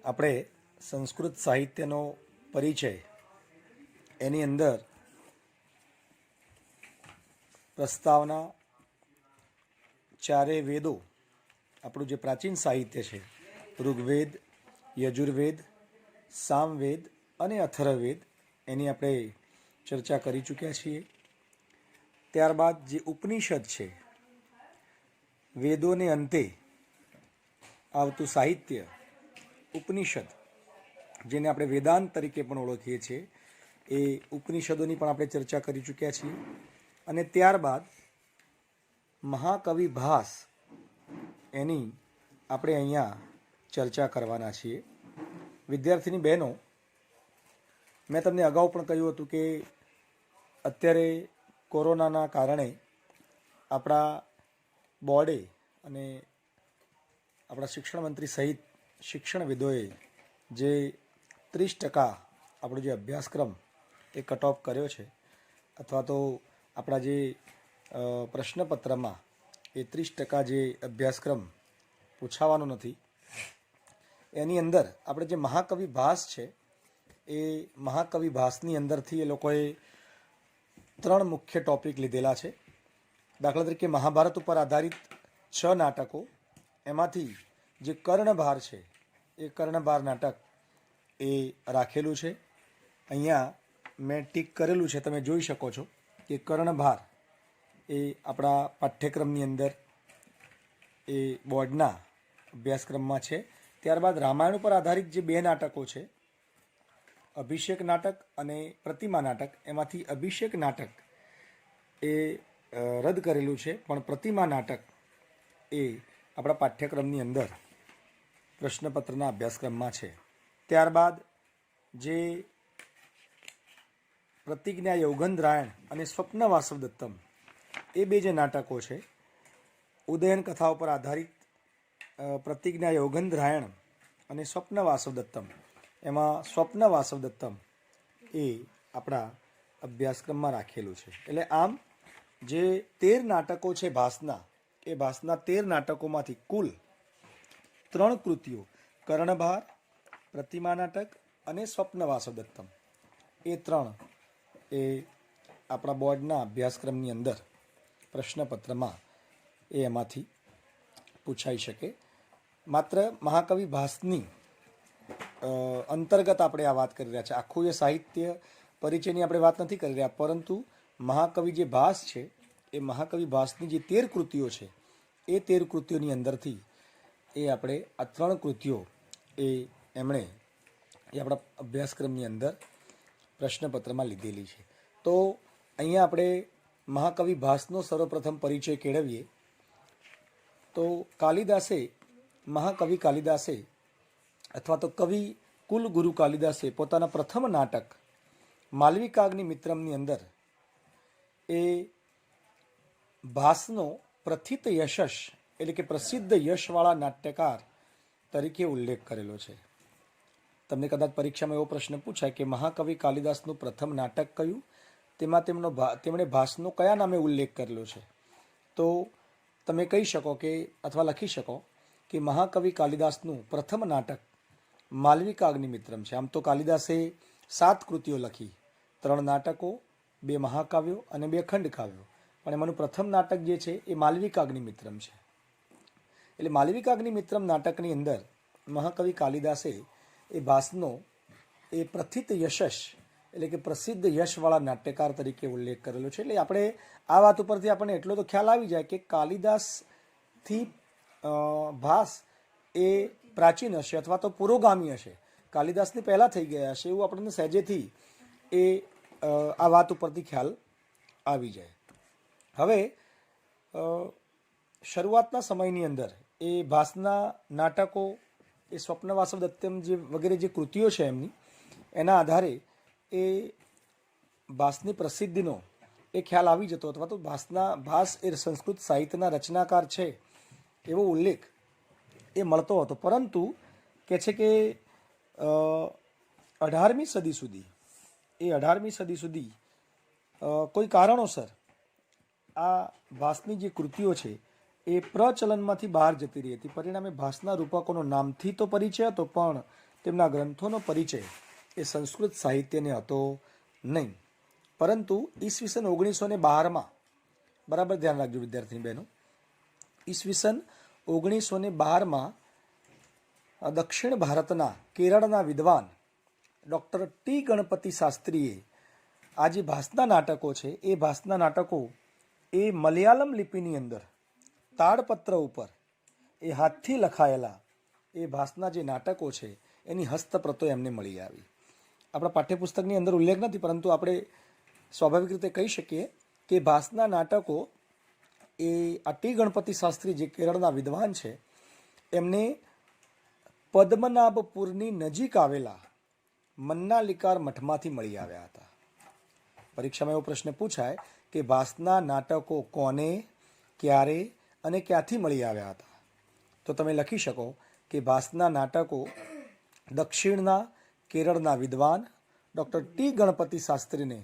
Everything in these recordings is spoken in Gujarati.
આપણે સંસ્કૃત સાહિત્યનો પરિચય એની અંદર પ્રસ્તાવના, ચારે વેદો, આપણું જે પ્રાચીન સાહિત્ય છે, ઋગ્વેદ, યજુર્વેદ, સામવેદ અને અથર્વવેદ, એની આપણે ચર્ચા કરી ચૂક્યા છીએ. ત્યારબાદ જે ઉપનિષદ છે, વેદોને અંતે આવતું સાહિત્ય ઉપનિષદ, જેને આપણે વેદાંત તરીકે પણ ઓળખીએ છીએ, એ ઉપનિષદોની પણ આપણે ચર્ચા કરી ચૂક્યા છીએ. અને ત્યારબાદ મહાકવિ ભાસ, એની આપણે અહીંયા ચર્ચા કરવાના છીએ. વિદ્યાર્થીની બહેનો, મેં તમને અગાઉ પણ કહ્યું હતું કે અત્યારે કોરોનાના કારણે આપણા બોર્ડે અને આપણા શિક્ષણ મંત્રી સહિત શિક્ષણવિદોએ જે 30% આપણો જે અભ્યાસક્રમ એ કટ ઓફ કર્યો છે, અથવા તો આપણા જે પ્રશ્નપત્રમાં એ 30% જે અભ્યાસક્રમ પૂછાવાનો નથી, એની અંદર આપણે જે મહાકવિ ભાસ છે, એ મહાકવિ ભાસની અંદરથી એ લોકોએ 3 મુખ્ય ટોપિક લીધેલા છે. દાખલા તરીકે મહાભારત ઉપર આધારિત 6 નાટકો, એમાંથી જે કર્ણભાર છે એ કર્ણભાર નાટક એ રાખેલું છે. અહીંયા મેં ટીક કરેલું છે, તમે જોઈ શકો છો કે કર્ણભાર એ આપણા પાઠ્યક્રમની અંદર એ બોર્ડના અભ્યાસક્રમમાં છે. ત્યારબાદ રામાયણ ઉપર આધારિત જે 2 નાટકો છે, અભિષેક નાટક અને પ્રતિમા નાટક, એમાંથી અભિષેક નાટક એ રદ કરેલું છે, પણ પ્રતિમા નાટક એ આપણા પાઠ્યક્રમની અંદર પ્રશ્નપત્રના અભ્યાસક્રમમાં છે. ત્યારબાદ જે પ્રતિજ્ઞા યૌગંધરાયણ અને સ્વપ્ન વાસવદત્તમ, એ 2 જે નાટકો છે, ઉદયન કથા ઉપર આધારિત પ્રતિજ્ઞા યૌગંધરાયણ અને સ્વપ્ન વાસવદત્તમ, એમાં સ્વપ્ન વાસવદત્તમ એ આપણા અભ્યાસક્રમમાં રાખેલું છે. એટલે આમ જે 13 નાટકો છે ભાસના, એ ભાસના 13 નાટકોમાંથી કુલ 3 કૃતિઓ, કર્ણભાર, પ્રતિમા નાટક અને સ્વપ્ન વાસવદત્તમ, એ 3 એ આપણા બોર્ડના અભ્યાસક્રમની અંદર પ્રશ્નપત્રમાં એ એમાંથી પૂછાઈ શકે. માત્ર મહાકવિ ભાસની અંતર્ગત આપણે આ વાત કરી રહ્યા છે. આખું એ સાહિત્ય પરિચયની આપણે વાત નથી કરી રહ્યા, પરંતુ મહાકવિ જે ભાસ છે, એ મહાકવિ ભાસની જે 13 કૃતિઓ છે, એ 13 કૃતિઓની અંદરથી એ આપણે આ 3 કૃતિઓ એ એમણે એ આપણા અભ્યાસક્રમની અંદર પ્રશ્નપત્રમાં લીધેલી છે. તો અહીંયા આપણે મહાકવિ ભાસનો સર્વપ્રથમ પરિચય કેળવીએ. તો કાલિદાસે, મહાકવિ કાલિદાસે અથવા તો કવિ કુલગુરુ કાલિદાસે પોતાના પ્રથમ નાટક માલવિકાગ્નિમિત્રમની અંદર એ ભાસનો પ્રથિત યશસ, એટલે કે પ્રસિદ્ધ યશવાળા નાટ્યકાર તરીકે ઉલ્લેખ કરેલો છે. તમને કદાચ પરીક્ષામાં એવો પ્રશ્ન પૂછાય કે મહાકવિ કાલિદાસનું પ્રથમ નાટક કયું, તેમાં તેમણે ભાસનો કયા નામે ઉલ્લેખ કરેલો છે, તો તમે કહી શકો કે અથવા લખી શકો કે મહાકવિ કાલિદાસનું પ્રથમ નાટક માલવિકાગ્નિમિત્રમ છે. આમ તો કાલિદાસે 7 કૃતિઓ લખી, 3 નાટકો, 2 મહાકાવ્યો અને 2 ખંડકાવ્યો, પણ એમાંનું પ્રથમ નાટક જે છે એ માલવિકાગ્નિમિત્રમ છે. એટલે માલવિકાગ્નિમિત્રમ નાટકની અંદર મહાકવિ કાલિદાસે એ ભાસનો એ પ્રથિત યશસ, એટલે કે પ્રસિદ્ધ યશવાળા નાટ્યકાર તરીકે ઉલ્લેખ કરેલો છે. એટલે આપણે આ વાત ઉપરથી આપણને એટલો તો ખ્યાલ આવી જાય કે કાલિદાસથી ભાસ એ પ્રાચીન હશે અથવા તો પુરોગામી હશે, કાલિદાસની પહેલાં થઈ ગયા હશે, એવું આપણને સહેજેથી એ આ વાત ઉપરથી ખ્યાલ આવી જાય. હવે શરૂઆતના સમયની અંદર એ ભાસના નાટકો, એ સ્વપ્ન વાસવદત્તમ જે વગેરે જે કૃતિઓ છે એમની, એના આધારે એ ભાસની પ્રસિદ્ધિનો એ ખ્યાલ આવી જતો, અથવા તો ભાસ એ સંસ્કૃત સાહિત્યના રચનાકાર છે એવો ઉલ્લેખ એ મળતો હતો. પરંતુ કહે છે કે 18મી સદી સુધી કોઈ કારણોસર આ ભાસની જે કૃતિઓ છે એ પ્રચલનમાંથી બહાર જતી રહી હતી. પરિણામે ભાસના રૂપકોનો નામથી તો પરિચય હતો, પણ તેમના ગ્રંથોનો પરિચય એ સંસ્કૃત સાહિત્યને હતો નહીં, પરંતુ ઈસવીસન 1912માં, બરાબર ધ્યાન રાખજો વિદ્યાર્થી બહેનો, ઈસવીસન 1912માં દક્ષિણ ભારતના કેરળના વિદ્વાન ડૉક્ટર ટી ગણપતિ શાસ્ત્રીએ આ જે ભાસના નાટકો છે એ ભાસના નાટકો એ મલયાલમ લિપિની અંદર તાડપત્ર ઉપર એ હાથથી લખાયેલા એ ભાસના જે નાટકો છે એની હસ્તપ્રતો એમને મળી આવી. આપણા પાઠ્યપુસ્તકની અંદર ઉલ્લેખ નથી, પરંતુ આપણે સ્વાભાવિક રીતે કહી શકીએ કે ભાસના નાટકો એ આ ટી ગણપતિ શાસ્ત્રી જે કેરળના વિદ્વાન છે એમને પદ્મનાભપુરની નજીક આવેલા મન્નાલિકાર મઠમાંથી મળી આવ્યા હતા. પરીક્ષામાં એવો પ્રશ્ન પૂછાય કે ભાસના નાટકો કોને, ક્યારે અને ક્યાંથી મળી આવ્યા હતા, તો તમે લખી શકો કે ભાસના નાટકો દક્ષિણના કેરળના વિદ્વાન ડૉક્ટર ટી ગણપતિ શાસ્ત્રીને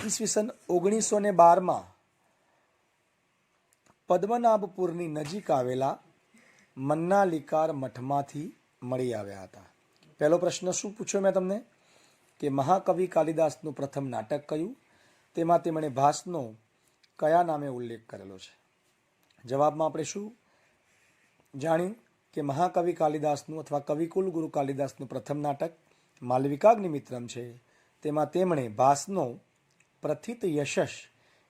ઈસવીસન 1912માં પદ્મનાભપુરની નજીક આવેલા મન્નાલિકાર મઠમાંથી મળી આવ્યા હતા. પહેલો પ્રશ્ન શું પૂછ્યો મેં તમને કે મહાકવિ કાલિદાસનું પ્રથમ નાટક કયું, તેમાં તેમણે ભાસનો કયા નામે ઉલ્લેખ કરેલો છે. જવાબમાં આપણે શું જાણ્યું કે મહાકવિ કાલિદાસનું અથવા કવિકુલ ગુરુ કાલિદાસનું પ્રથમ નાટક માલવિકાગ્નિમિત્રમ છે, તેમાં તેમણે ભાસનો પ્રથિત યશસ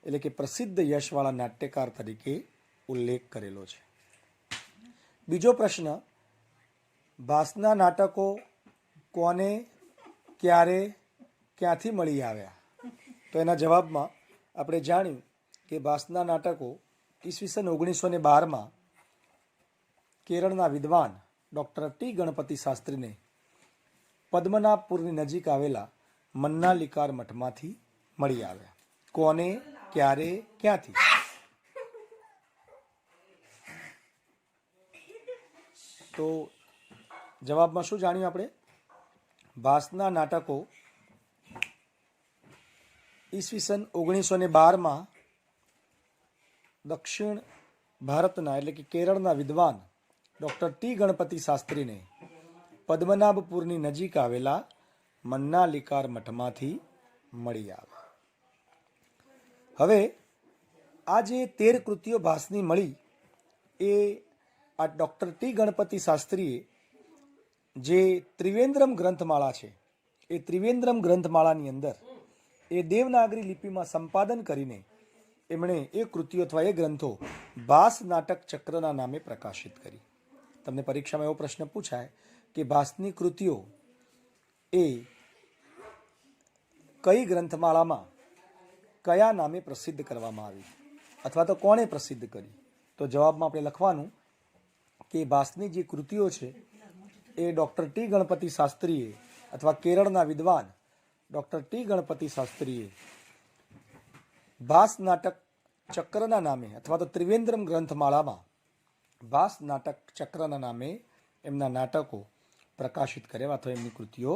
એટલે કે પ્રસિદ્ધ યશવાળા નાટ્યકાર તરીકે ઉલ્લેખ કરેલો છે. બીજો પ્રશ્ન, ભાસના નાટકો કોને, ક્યારે, ક્યાંથી મળી આવ્યા, તો એના જવાબમાં આપણે જાણ્યું કે ભાસના નાટકો ઈસવીસન 1912માં કેરળના વિદ્વાન ડૉક્ટર ટી ગણપતિ શાસ્ત્રીને પદ્મનાભપુરની નજીક આવેલા મન્નાલિકાર મઠમાંથી મળી આવ્યા. કોને, ક્યારે, ક્યાંથી? તો જવાબમાં શું જાણ્યું આપણે? ભાસના નાટકો ઈસવીસન 1912માં દક્ષિણ ભારતના એટલે કે કેરળના વિદ્વાન ડૉક્ટર ટી ગણપતિ શાસ્ત્રીને પદ્મનાભપુરની નજીક આવેલા મન્નાલિકાર મઠમાંથી મળી આવે. હવે આ જે 13 કૃતિઓ ભાસની મળી એ આ ડૉક્ટર ટી ગણપતિ શાસ્ત્રીએ જે ત્રિવેન્દ્રમ ગ્રંથમાળા છે એ ત્રિવેન્દ્રમ ગ્રંથમાળાની અંદર એ દેવનાગરી લિપિમાં સંપાદન કરીને એમણે એ કૃતિઓ અથવા એ ગ્રંથો ભાસ નાટક ચક્રના નામે પ્રકાશિત કરી. તમને પરીક્ષામાં એવો પ્રશ્ન પૂછાય કે ભાસની કૃતિઓ એ કઈ ગ્રંથમાળામાં કયા નામે પ્રસિદ્ધ કરવામાં આવી અથવા તો કોણે પ્રસિદ્ધ કરી, તો જવાબમાં આપણે લખવાનું કે ભાસની જે કૃતિઓ છે એ ડૉક્ટર ટી ગણપતિ શાસ્ત્રીએ અથવા કેરળના વિદ્વાન ડૉક્ટર ટી ગણપતિ શાસ્ત્રીએ ભાસ નાટક ચક્રના નામે અથવા તો ત્રિવેન્દ્રમ ગ્રંથમાળામાં ભાસ નાટક ચક્રના નામે એમના નાટકો પ્રકાશિત કર્યા અથવા એમની કૃતિઓ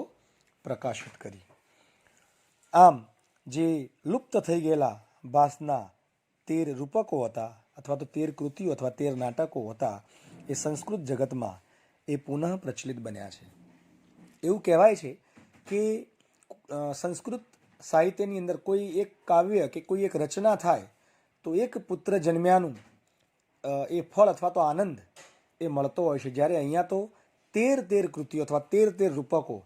પ્રકાશિત કરી. આમ જે લુપ્ત થઈ ગયેલા ભાસના 13 રૂપકો હતા અથવા તો 13 કૃતિઓ અથવા 13 નાટકો હતા એ સંસ્કૃત જગતમાં એ પુનઃ પ્રચલિત બન્યા છે. એવું કહેવાય છે કે સંસ્કૃત સાહિત્યની અંદર કોઈ એક કાવ્ય કે કોઈ એક રચના થાય તો એક પુત્ર જન્મ્યાનું એ ફળ અથવા તો આનંદ એ મળતો હોય છે, જ્યારે અહીંયા તો 13 કૃતિઓ અથવા 13 રૂપકો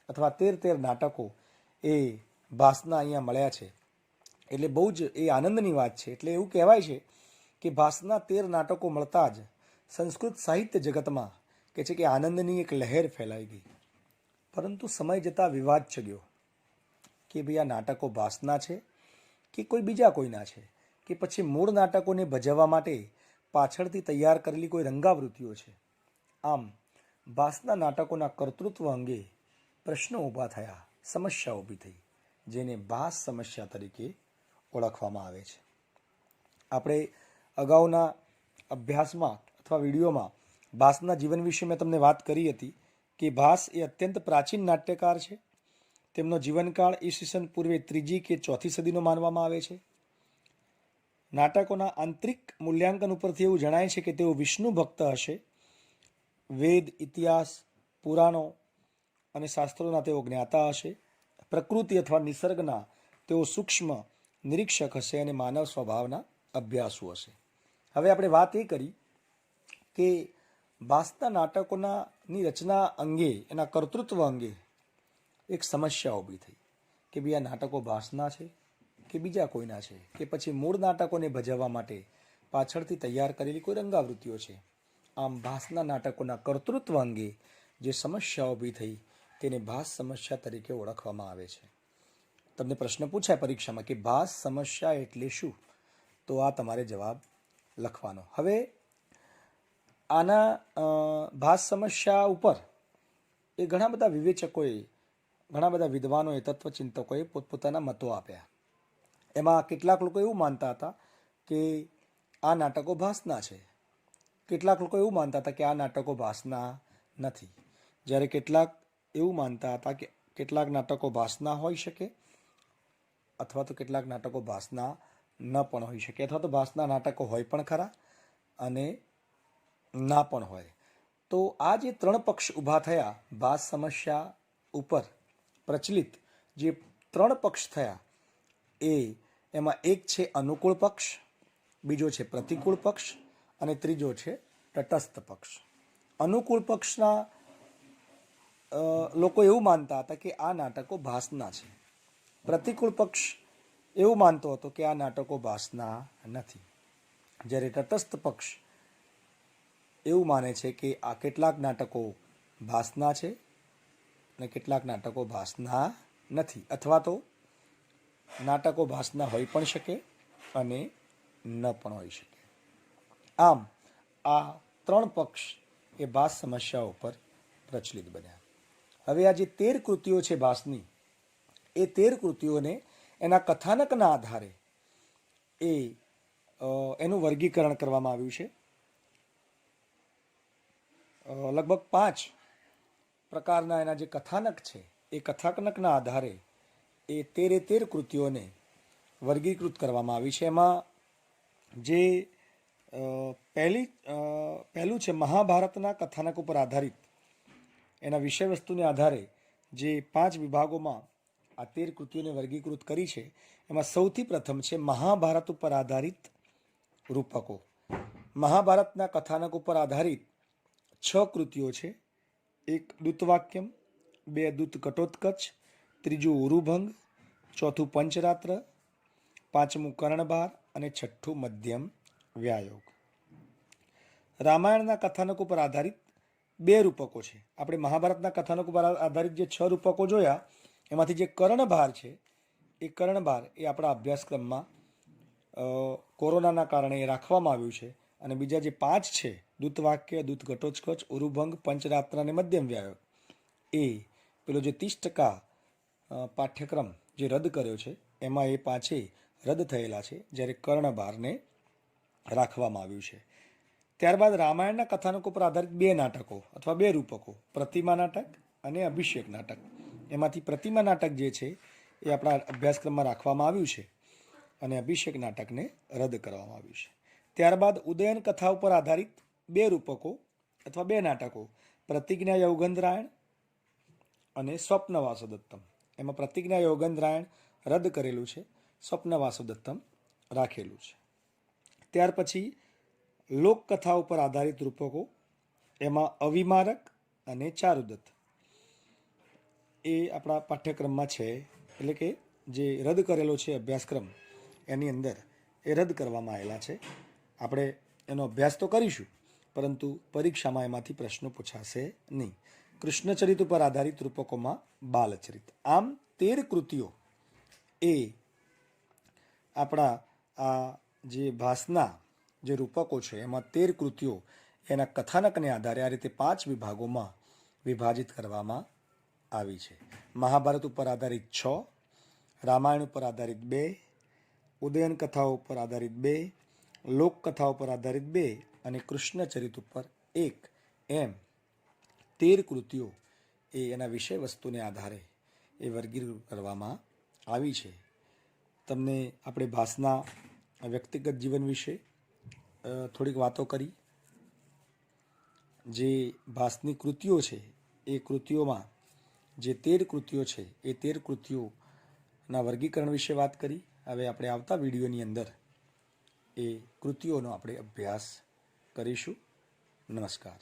અથવા 13 નાટકો એ ભાસના અહીંયા મળ્યા છે, એટલે બહુ જ એ આનંદની વાત છે. એટલે એવું કહેવાય છે કે ભાસના 13 નાટકો મળતા જ સંસ્કૃત સાહિત્ય જગતમાં કે છે કે આનંદની એક લહેર ફેલાઈ ગઈ. પરંતુ સમય જતાં વિવાદ ચગ્યો કે ભાઈ આ નાટકો ભાસના છે કે કોઈ બીજા કોઈના છે, કે પછી મૂળ નાટકોને ભજવવા માટે પાછળથી તૈયાર કરેલી કોઈ રંગાવૃત્તિઓ છે. આમ ભાસના નાટકોના કર્તૃત્વ અંગે પ્રશ્નો ઊભા થયા, સમસ્યા ઊભી થઈ, જેને ભાસ સમસ્યા તરીકે ઓળખવામાં આવે છે. આપણે અગાઉના અભ્યાસમાં અથવા વિડીયોમાં ભાસના જીવન વિશે મેં તમને વાત કરી હતી કે ભાસ એ અત્યંત પ્રાચીન નાટ્યકાર છે. તેમનો જીવનકાળ ઈસવીસન પૂર્વે 3જી કે 4થી સદીનો માનવામાં આવે છે. નાટકોના આંતરિક મૂલ્યાંકન ઉપરથી એવું જણાય છે કે તેઓ વિષ્ણુ ભક્ત હશે. વેદ, ઇતિહાસ, પુરાણો અને શાસ્ત્રોના તેઓ જ્ઞાતા હશે, પ્રકૃતિ અથવા નિસર્ગના તેઓ સૂક્ષ્મ નિરીક્ષક હશે અને માનવ સ્વભાવના અભ્યાસુ હશે. હવે આપણે વાત એ કરી કે ભાસના નાટકોની રચના અંગે, એના કર્તૃત્વ અંગે એક સમસ્યા ઊભી થઈ કે ભાઈ આ નાટકો ભાસના છે કે બીજા કોઈના છે, કે પછી મૂળ નાટકોને ભજવવા માટે પાછળથી તૈયાર કરેલી કોઈ રંગાવૃત્તિઓ છે. આમ ભાસના નાટકોના કર્તૃત્વ અંગે જે સમસ્યા ઊભી થઈ તેને ભાસ સમસ્યા તરીકે ઓળખવામાં આવે છે. તમને પ્રશ્ન પૂછાય પરીક્ષામાં કે ભાસ સમસ્યા એટલે શું, તો આ તમારે જવાબ લખવાનો. હવે આના ભાસ સમસ્યા ઉપર એ ઘણા બધા વિવેચકોએ, ઘણા બધા વિદ્વાનોએ, તત્વચિંતકોએ પોતપોતાના મતો આપ્યા. એમાં કેટલાક લોકો એવું માનતા હતા કે આ નાટકો ભાસના છે, કેટલાક લોકો એવું માનતા હતા કે આ નાટકો ભાસના નથી, જ્યારે કેટલાક એવું માનતા હતા કે કેટલાક નાટકો ભાસના હોઈ શકે અથવા તો કેટલાક નાટકો ભાસના ન પણ હોઈ શકે, અથવા તો ભાસના નાટકો હોય પણ ખરા અને ના પણ હોય. તો આ જે ત્રણ પક્ષ ઊભા થયા ભાસ સમસ્યા ઉપર પ્રચલિત, જે ત્રણ પક્ષ થયા એમાં એક છે અનુકૂળ પક્ષ, બીજો છે પ્રતિકૂળ પક્ષ અને ત્રીજો છે તટસ્થ પક્ષ. અનુકૂળ પક્ષના લોકો એવું માનતા હતા કે આ નાટકો ભાસના છે. પ્રતિકૂળ પક્ષ એવું માનતો હતો કે આ નાટકો ભાસના નથી, જ્યારે તટસ્થ પક્ષ એવું માને છે કે આ કેટલાક નાટકો ભાસના છે અને કેટલાક નાટકો ભાસના નથી, અથવા તો નાટકો ભાસના હોઈ પણ શકે અને ન પણ હોઈ શકે. આમ આ ત્રણ પક્ષ એ ભાસ સમસ્યાઓ પર પ્રચલિત બન્યા. હવે આ જે 13 કૃતિઓ છે ભાસની, એ 13 કૃતિઓને એના કથાનકના આધારે એનું વર્ગીકરણ કરવામાં આવ્યું છે. લગભગ 5 પ્રકારના એના જે કથાનક છે એ કથાનકના આધારે એ 13 કૃતિઓને વર્ગીકૃત કરવામાં આવી છે. એમાં જે પહેલું છે મહાભારતના કથાનક ઉપર આધારિત, એના વિષય વસ્તુને આધારે જે 5 વિભાગોમાં આ 13 કૃતિઓને વર્ગીકૃત કરી છે, એમાં સૌથી પ્રથમ છે મહાભારત ઉપર આધારિત રૂપકો. મહાભારતના કથાનક ઉપર આધારિત 6 કૃતિઓ છે. એક દૂતવાક્યમ, 2 દૂત ઘટોત્કચ, ત્રીજું ઉરુભંગ, ચોથું પંચરાત્ર, પાંચમું કર્ણબાર અને છઠ્ઠું મધ્યમ વ્યાયોગ. રામાયણના કથાનક ઉપર આધારિત 2 રૂપકો છે. આપણે મહાભારતના કથાનક ઉપર આધારિત જે 6 રૂપકો જોયા, એમાંથી જે કર્ણભાર છે એ કર્ણભાર એ આપણા અભ્યાસક્રમમાં કોરોનાના કારણે રાખવામાં આવ્યું છે. અને બીજા જે 5 છે, દૂતવાક્ય, દૂત ઘટોત્કચ, ઉરુભંગ, પંચરાત્ર અને મધ્યમ વ્યાયોગ, એ પેલો જે 30% પાઠ્યક્રમ જે રદ કર્યો છે એમાં એ 5 રદ થયેલા છે, જ્યારે કર્ણભારને રાખવામાં આવ્યું છે. ત્યારબાદ રામાયણના કથાનક ઉપર આધારિત 2 નાટકો અથવા 2 રૂપકો, પ્રતિમા નાટક અને અભિષેક નાટક. એમાંથી પ્રતિમા નાટક જે છે એ આપણા અભ્યાસક્રમમાં રાખવામાં આવ્યું છે અને અભિષેક નાટકને રદ કરવામાં આવ્યું છે. ત્યારબાદ ઉદયન કથા ઉપર આધારિત 2 રૂપકો અથવા 2 નાટકો, પ્રતિજ્ઞા યૌગંધરાયણ અને સ્વપ્ન વાસુદત્તમ. એમાં પ્રતિજ્ઞા યૌગંધરાયણ રદ કરેલું છે, સ્વપ્ન વાસુદત્તમ રાખેલું છે. ત્યાર પછી લોકકથા ઉપર આધારિત રૂપકો, એમાં અવિમારક અને ચારુદત્ત એ આપણા પાઠ્યક્રમમાં છે, એટલે કે જે રદ કરેલો છે અભ્યાસક્રમ એની અંદર એ રદ કરવામાં આવેલા છે. આપણે એનો અભ્યાસ તો કરીશું, પરંતુ પરીક્ષામાં એમાંથી પ્રશ્નો પૂછાશે નહીં. કૃષ્ણચરિત ઉપર આધારિત રૂપકોમાં બાલચરિત. આમ 13 કૃતિઓ એ આપણા આ જે ભાસના જે રૂપકો છે એમાં 13 કૃતિઓ એના કથાનકને આધારે આ રીતે 5 વિભાગોમાં વિભાજિત કરવામાં આવી છે. મહાભારત ઉપર આધારિત 6, રામાયણ ઉપર આધારિત 2, ઉદયન કથાઓ ઉપર આધારિત 2, લોકકથા ઉપર આધારિત 2 અને કૃષ્ણચરિત ઉપર 1, એમ 13 કૃતિઓ એ એના વિષય વસ્તુને આધારે એ વર્ગીકૃત કરવામાં આવી છે. તમને આપણે ભાસના વ્યક્તિગત જીવન વિશે થોડીક વાતો કરી. જે ભાસની કૃતિઓ છે એ કૃતિઓમાં જે 13 કૃતિઓ છે એ 13 કૃતિઓના વર્ગીકરણ વિશે વાત કરી. હવે આપણે આવતા વિડીયોની અંદર એ કૃતિઓનો આપણે અભ્યાસ કરીશું. નમસ્કાર.